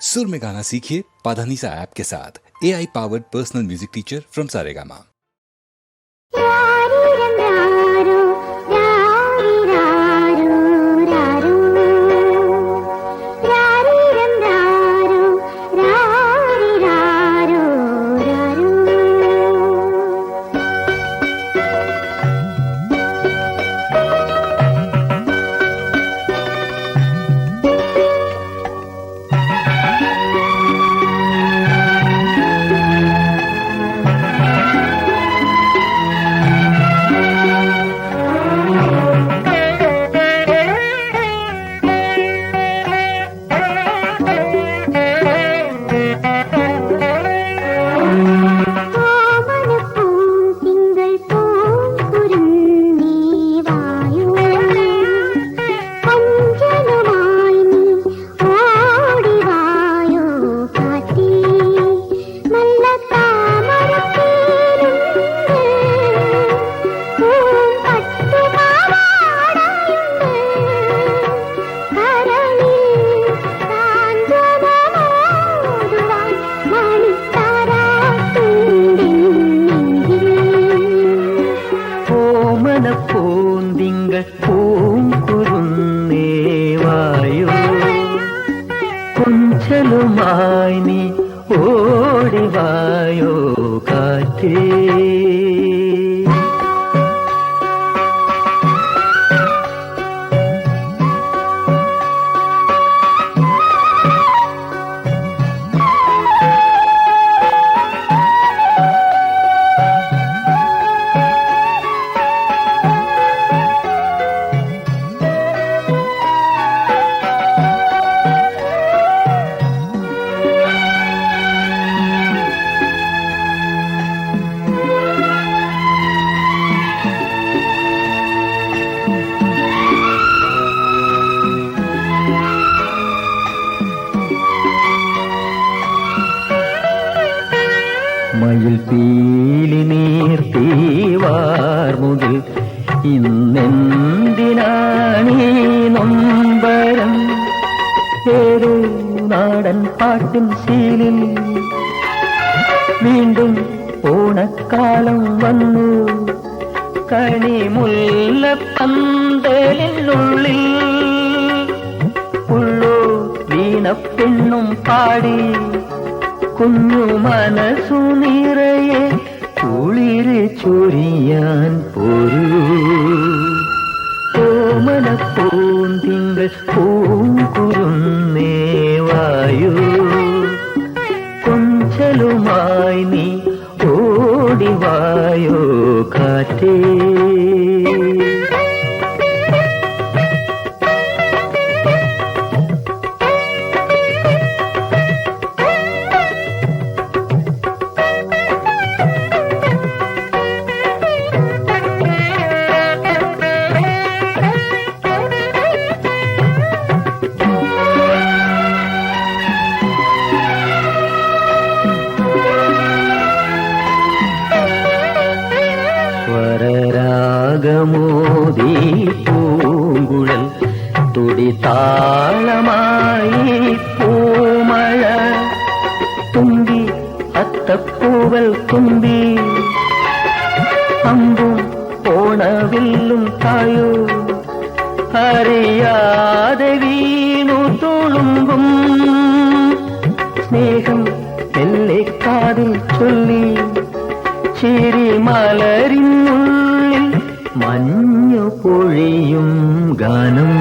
सुर में गाना सीखिए पाधानीसा ऐप के साथ। AI powered personal music teacher from Saregama. കുഞ്ചലുമായി നീ ഓടിവായോ കാറ്റേ. മയിൽ പീലി നീർത്തീവാർമുകിൽ ഇന്നെന്തിനാണീ നൊമ്പരം? ഏതോ നാടൻ പാട്ടിൻ ശീലിൽ വീണ്ടും ഓണക്കാലം വന്നു. കണിമുല്ലപ്പന്തലിനുള്ളിൽ ഉള്ളോ വീണപ്പെണ്ണും പാടി കുഞ്ഞു മനസ്സു നിറയെ കുളിര് ചൊരിയാൻ പോരൂ. ഓമനപ്പൂന്തിങ്കൾ പൂങ്കുരുന്നേ വായു. കൊഞ്ചലുമായി നീ ഓടിവായോ കാറ്റേ. സ്വരരാഗമോദി പൂങ്കുഴൽ തുടി താളമായി പൂമഴ തുമ്പി അത്തപ്പൂവൽ തുമ്പി അമ്പും ഓണവില്ലും തായോ അറിയാതെ വീണു തുളുമ്പും സ്നേഹം എല്ലെ കാതിൽ ചൊല്ലി ചിരി മലരിനുള്ളിൽ മഞ്ഞു പൊഴിയും ഗാനം.